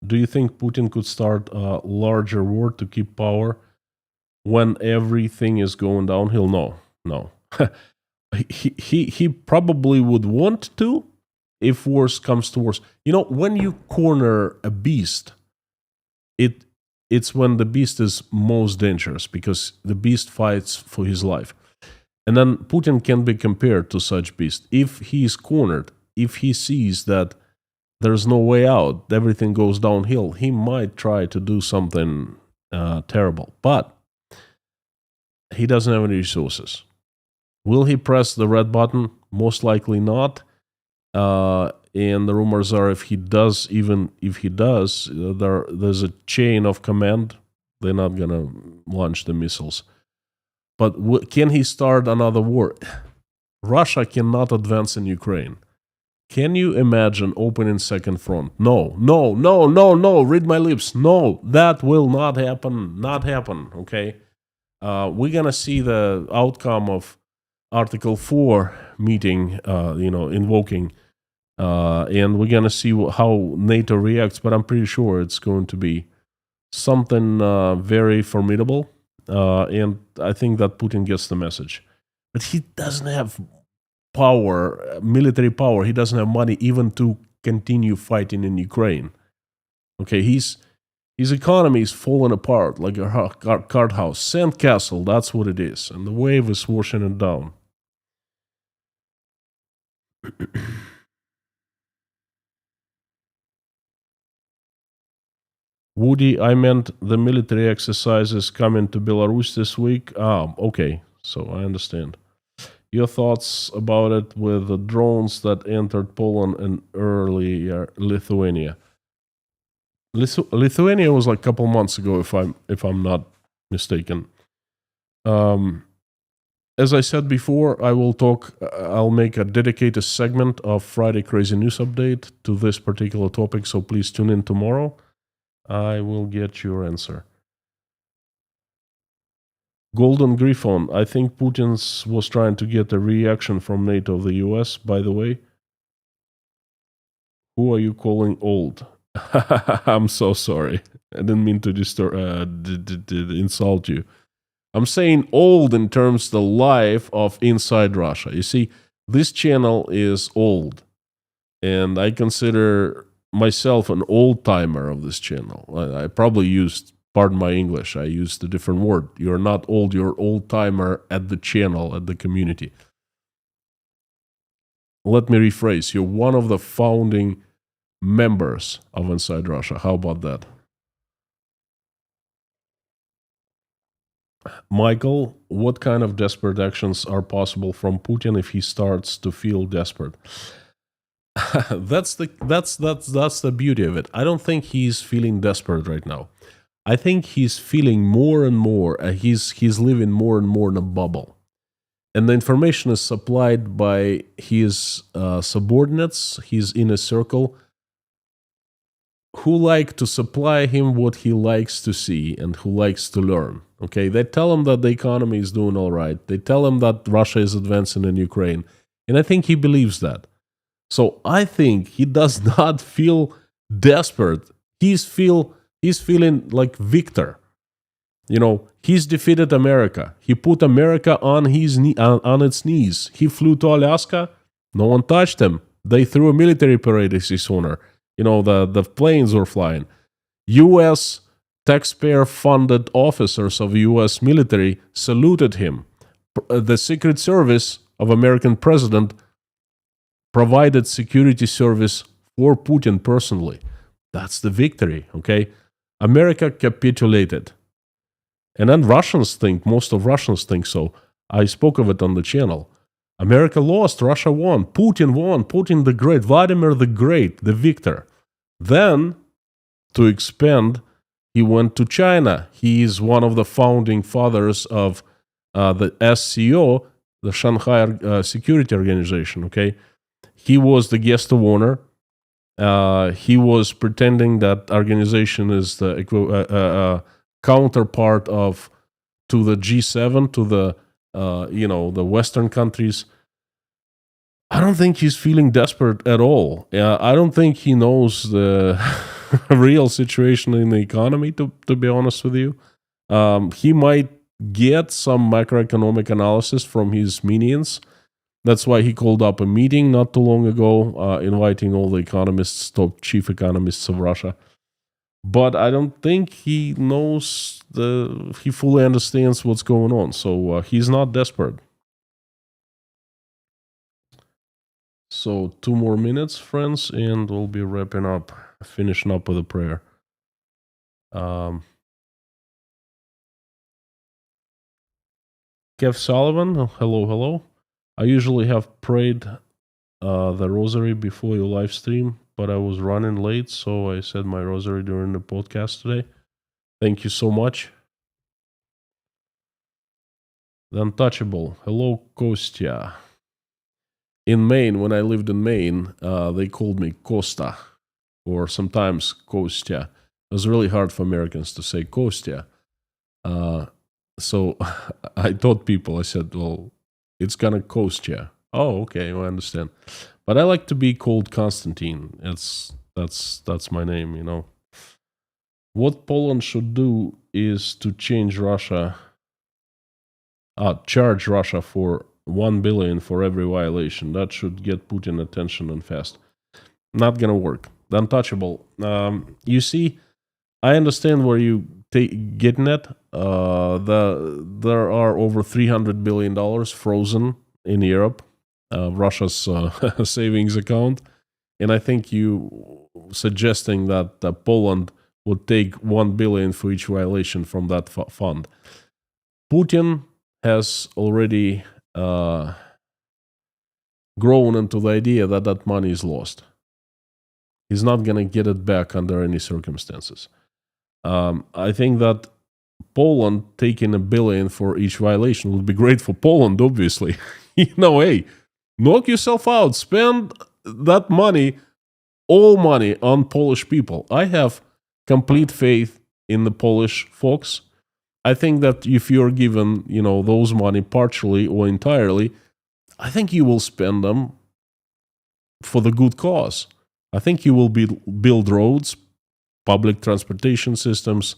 do you think Putin could start a larger war to keep power when everything is going downhill? No. he probably would want to if worse comes to worse. You know, when you corner a beast, it's when the beast is most dangerous because the beast fights for his life. And then Putin can be compared to such beast. If he is cornered, if he sees that there's no way out, everything goes downhill, he might try to do something terrible. But he doesn't have any resources. Will he press the red button? Most likely not. And the rumors are if he does, there's a chain of command. They're not going to launch the missiles. But can he start another war? Russia cannot advance in Ukraine. Can you imagine opening second front? No. Read my lips. No, that will not happen. Not happen, okay? We're going to see the outcome of Article 4 meeting, invoking, and we're going to see how NATO reacts, but I'm pretty sure it's going to be something very formidable, and I think that Putin gets the message. But he doesn't have power, military power. He doesn't have money even to continue fighting in Ukraine. Okay, his economy is falling apart like a card house. Sandcastle, that's what it is. And the wave is washing it down. Woody, I meant the military exercises coming to Belarus this week. Okay, so I understand. Your thoughts about it with the drones that entered Poland and earlier Lithuania. Lithuania was like a couple months ago, if I'm not mistaken. As I said before, I'll make a dedicated segment of Friday Crazy News Update to this particular topic, so please tune in tomorrow. I will get your answer. Golden Griffon, I think Putin was trying to get a reaction from NATO of the US, by the way. Who are you calling old? I'm so sorry. I didn't mean to insult you. I'm saying old in terms of the life of Inside Russia. You see, this channel is old, and I consider myself an old-timer of this channel. I probably used, pardon my English, I used a different word. You're not old, you're old-timer at the channel, at the community. Let me rephrase. You're one of the founding members of Inside Russia. How about that? Michael, what kind of desperate actions are possible from Putin if he starts to feel desperate? That's the beauty of it. I don't think he's feeling desperate right now. I think he's feeling more and more. He's living more and more in a bubble, and the information is supplied by his subordinates, his inner circle, who like to supply him what he likes to see and who likes to learn. Okay, they tell him that the economy is doing all right. They tell him that Russia is advancing in Ukraine, and I think he believes that. So I think he does not feel desperate. He's feeling like victor. You know, he's defeated America. He put America on its knees. He flew to Alaska. No one touched him. They threw a military parade in his honor. the planes were flying. U.S. taxpayer-funded officers of U.S. military saluted him. The Secret Service of American president provided security service for Putin personally. That's the victory, okay? America capitulated. And then most of Russians think so. I spoke of it on the channel. America lost, Russia won, Putin the Great, Vladimir the Great, the victor. Then, to expand, he went to China. He is one of the founding fathers of the SCO, the Shanghai Security Organization, okay? He was the guest of honor. He was pretending that organization is the counterpart to the G7, to the the Western countries. I don't think he's feeling desperate at all. I don't think he knows the real situation in the economy, to be honest with you. He might get some macroeconomic analysis from his minions. That's why he called up a meeting not too long ago, inviting all the economists, top chief economists of Russia. But I don't think he knows he fully understands what's going on. So he's not desperate. So 2 more minutes, friends, and we'll be wrapping up, finishing up with a prayer. Kev Sullivan, hello. I usually have prayed the rosary before your live stream, but I was running late, so I said my rosary during the podcast today. Thank you so much. The Untouchable, hello, Kostya. In Maine, when I lived in Maine, they called me Costa, or sometimes Kostya. It was really hard for Americans to say Kostya. So I taught people, I said, well, it's gonna Kostya. Oh, okay, I understand. But I like to be called Constantine. That's my name, What Poland should do is to charge Russia for 1 billion for every violation. That should get Putin attention and fast. Not gonna work. The Untouchable. You see, I understand where you getting at. There are over $300 billion frozen in Europe, Russia's savings account, and I think you suggesting that Poland would take 1 billion for each violation from that fund. Putin has already grown into the idea that money is lost. He's not going to get it back under any circumstances. I think that Poland taking 1 billion for each violation would be great for Poland, obviously. Hey, knock yourself out. Spend that money, all money, on Polish people. I have complete faith in the Polish folks. I think that if you're given, those money partially or entirely, I think you will spend them for the good cause. I think you will build roads, public transportation systems,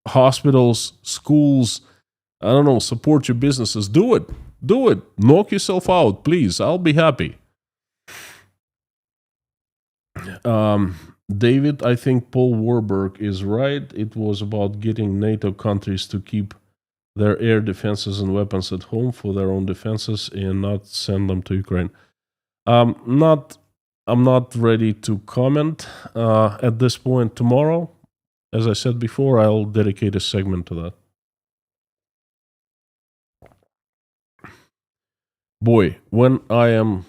hospitals, schools. I don't know, support your businesses. Do it. Knock yourself out, please. I'll be happy. David, I think Paul Warburg is right. It was about getting NATO countries to keep their air defenses and weapons at home for their own defenses and not send them to Ukraine. I'm not ready to comment at this point. Tomorrow, as I said before, I'll dedicate a segment to that. Boy, when I am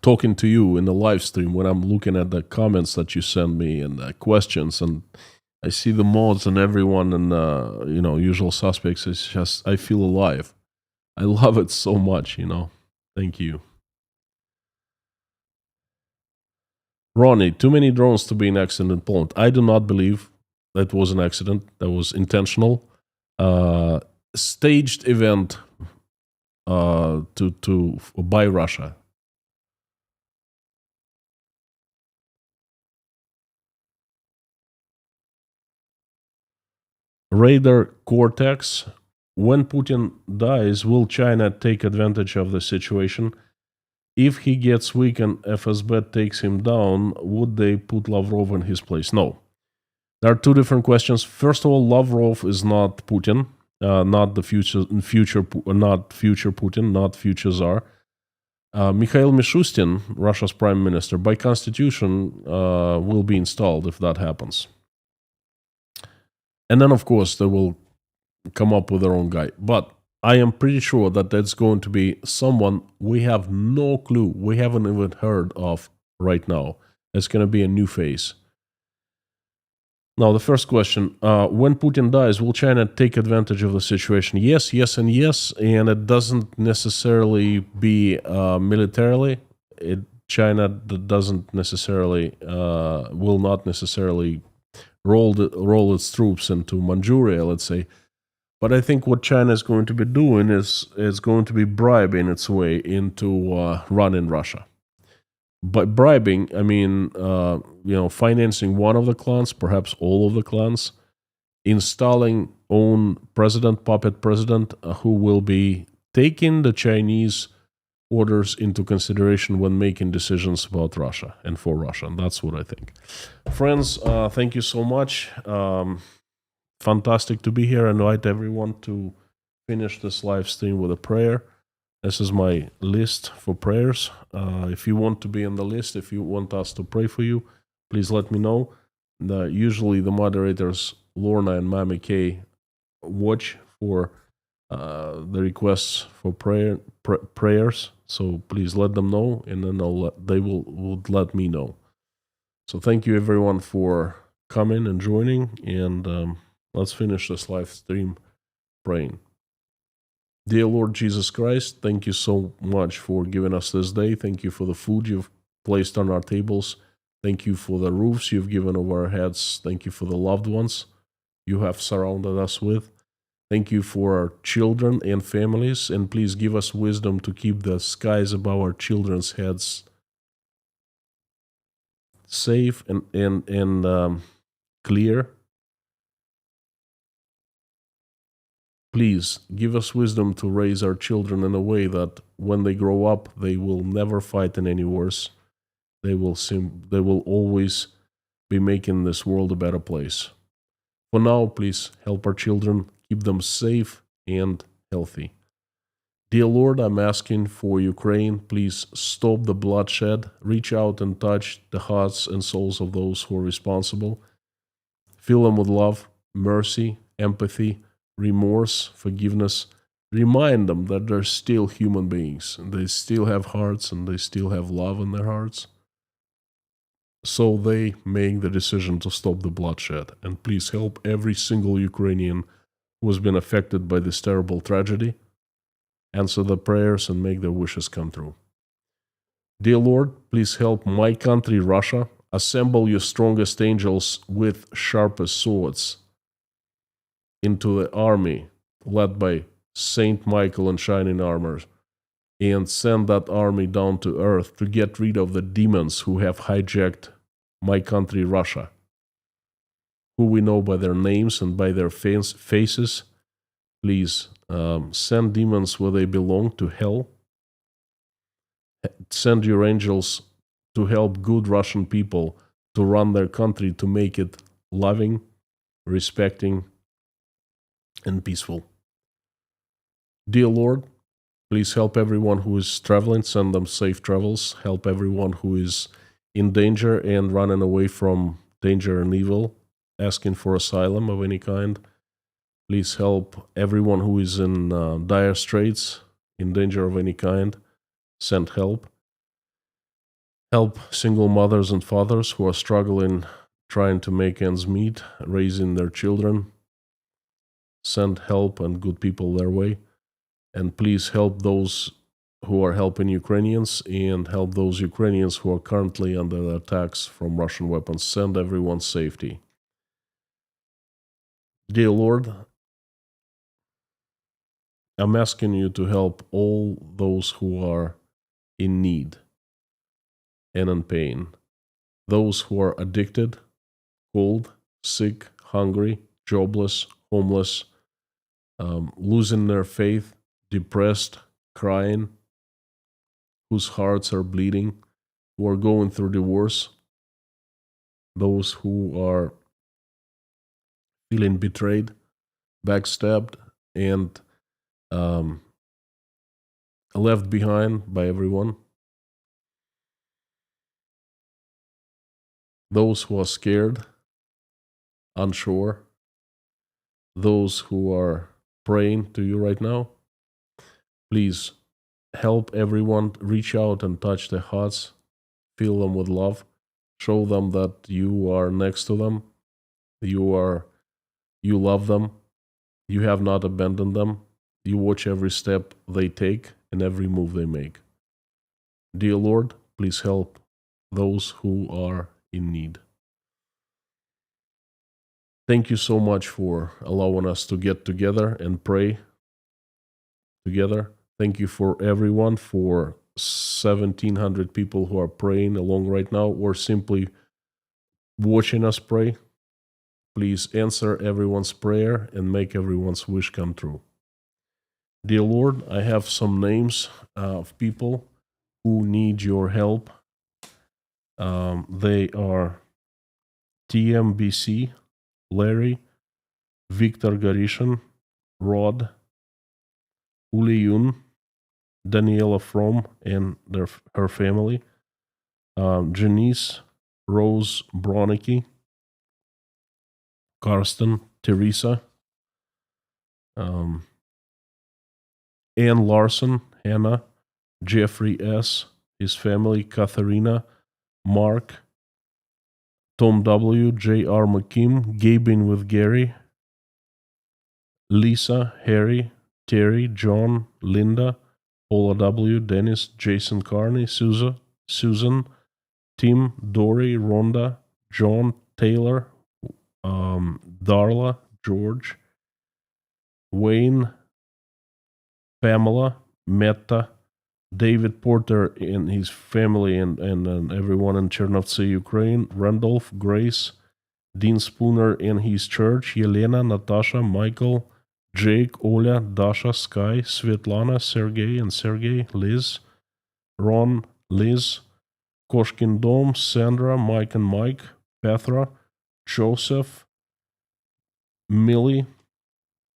talking to you in the live stream, when I'm looking at the comments that you send me and the questions, and I see the mods and everyone and usual suspects, it's just I feel alive. I love it so much. Thank you. Ronnie, too many drones to be an accident in Poland. I do not believe that was an accident. That was intentional, staged event by Russia. Raider Cortex. When Putin dies, will China take advantage of the situation? If he gets weak and FSB takes him down, would they put Lavrov in his place? No. There are two different questions. First of all, Lavrov is not Putin, not the not future Putin, not future Tsar. Mikhail Mishustin, Russia's prime minister, by constitution, will be installed if that happens. And then, of course, they will come up with their own guy. But I am pretty sure that that's going to be someone we have no clue, we haven't even heard of right now. It's going to be a new face. Now, the first question, when Putin dies, will China take advantage of the situation? Yes, yes, and yes, and it doesn't necessarily be militarily. China doesn't necessarily, will not necessarily roll its troops into Manchuria, let's say. But I think what China is going to be doing is going to be bribing its way into running Russia. By bribing, I mean, financing one of the clans, perhaps all of the clans, installing own president, puppet president, who will be taking the Chinese orders into consideration when making decisions about Russia and for Russia. And that's what I think. Friends, thank you so much. Fantastic to be here. I invite everyone to finish this live stream with a prayer. This is my list for prayers. If you want to be on the list, if you want us to pray for you, please let me know. Usually the moderators, Lorna and Mami K, watch for the requests for prayers. So please let them know, and then they will let me know. So thank you everyone for coming and joining, and let's finish this live stream praying. Dear Lord Jesus Christ, thank you so much for giving us this day. Thank you for the food you've placed on our tables. Thank you for the roofs you've given over our heads. Thank you for the loved ones you have surrounded us with. Thank you for our children and families, and please give us wisdom to keep the skies above our children's heads safe and clear. Please give us wisdom to raise our children in a way that when they grow up, they will never fight in any wars. They will always be making this world a better place. For now, please help our children, keep them safe and healthy. Dear Lord, I'm asking for Ukraine. Please stop the bloodshed. Reach out and touch the hearts and souls of those who are responsible. Fill them with love, mercy, empathy, remorse, forgiveness. Remind them that they're still human beings, and they still have hearts, and they still have love in their hearts. So they make the decision to stop the bloodshed. And please help every single Ukrainian who has been affected by this terrible tragedy. Answer their prayers and make their wishes come true. Dear Lord, please help my country, Russia. Assemble your strongest angels with sharpest swords into the army led by Saint Michael in shining armor, and send that army down to earth to get rid of the demons who have hijacked my country, Russia, who we know by their names and by their faces. Please send demons where they belong, to hell. Send your angels to help good Russian people to run their country, to make it loving, respecting, and peaceful. Dear Lord, please help everyone who is traveling, send them safe travels. Help everyone who is in danger and running away from danger and evil, asking for asylum of any kind. Please help everyone who is in dire straits, in danger of any kind. Send help. Help single mothers and fathers who are struggling, trying to make ends meet, raising their children. Send help and good people their way. And please help those who are helping Ukrainians, and help those Ukrainians who are currently under attacks from Russian weapons. Send everyone safety. Dear Lord, I'm asking you to help all those who are in need and in pain. Those who are addicted, cold, sick, hungry, jobless, homeless, losing their faith, depressed, crying, whose hearts are bleeding, who are going through divorce, those who are feeling betrayed, backstabbed, and um, left behind by everyone. Those who are scared, unsure, those who are praying to you right now. Please help everyone reach out and touch their hearts, fill them with love, show them that you are next to them, you love them, you have not abandoned them, you watch every step they take and every move they make. Dear Lord, please help those who are in need. Thank you so much for allowing us to get together and pray together. Thank you for everyone, for 1,700 people who are praying along right now or simply watching us pray. Please answer everyone's prayer and make everyone's wish come true. Dear Lord, I have some names of people who need your help. They are TMBC, Larry, Victor Garishan, Rod, Uli Yun, Daniela Fromm and her family, Janice, Rose Bronicky, Karsten, Teresa, Ann Larson, Hannah, Jeffrey S., his family, Katharina, Mark, Tom W., J.R. McKim, Gabin with Gary, Lisa, Harry, Terry, John, Linda, Paula W., Dennis, Jason Carney, Susan, Tim, Dory, Rhonda, John, Taylor, Darla, George, Wayne, Pamela, Metta, David Porter and his family and everyone in Chernovtsi, Ukraine, Randolph, Grace, Dean Spooner and his church, Yelena, Natasha, Michael, Jake, Oля, Dasha, Sky, Svetlana, Sergey and Sergey, Liz, Ron, Liz, Koshkin Dom, Sandra, Mike and Mike, Petra, Joseph, Millie,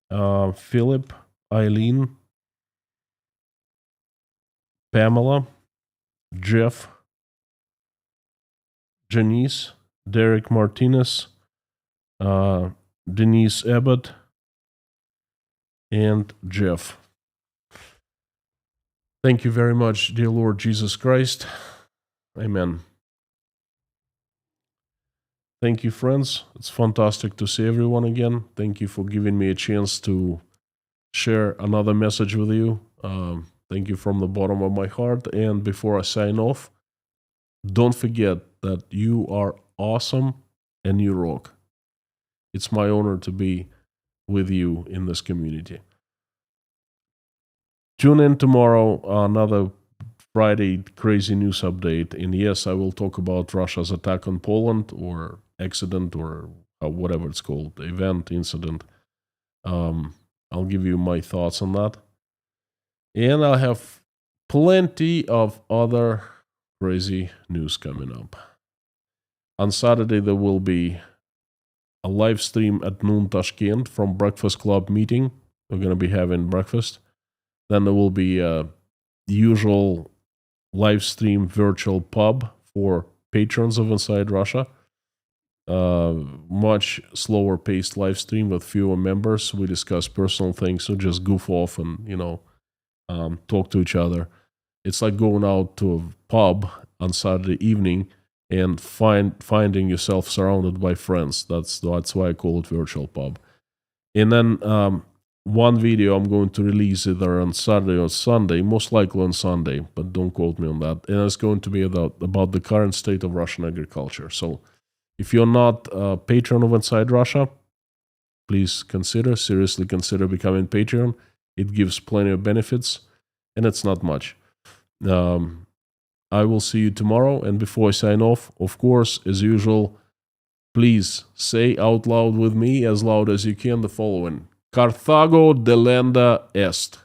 Philip, Eileen, Pamela, Jeff, Janice, Derek Martinez, Denise Abbott, and Jeff. Thank you very much, dear Lord Jesus Christ. Amen. Thank you, friends. It's fantastic to see everyone again. Thank you for giving me a chance to share another message with you. Thank you from the bottom of my heart. And before I sign off, don't forget that you are awesome and you rock. It's my honor to be with you in this community. Tune in tomorrow, another Friday crazy news update. And yes, I will talk about Russia's attack on Poland or accident or whatever it's called, event, incident. I'll give you my thoughts on that. And I'll have plenty of other crazy news coming up. On Saturday, there will be a live stream at noon Tashkent from Breakfast Club meeting. We're going to be having breakfast. Then there will be a usual live stream virtual pub for patrons of Inside Russia. Much slower paced live stream with fewer members. We discuss personal things, so just goof off and, talk to each other. It's like going out to a pub on Saturday evening and finding yourself surrounded by friends. That's why I call it virtual pub. And then one video I'm going to release either on Saturday or Sunday, most likely on Sunday, but don't quote me on that. And it's going to be about the current state of Russian agriculture. So if you're not a patron of Inside Russia, please seriously consider becoming Patreon. It gives plenty of benefits, and it's not much. I will see you tomorrow, and before I sign off, of course, as usual, please say out loud with me, as loud as you can, the following. Carthago delenda est.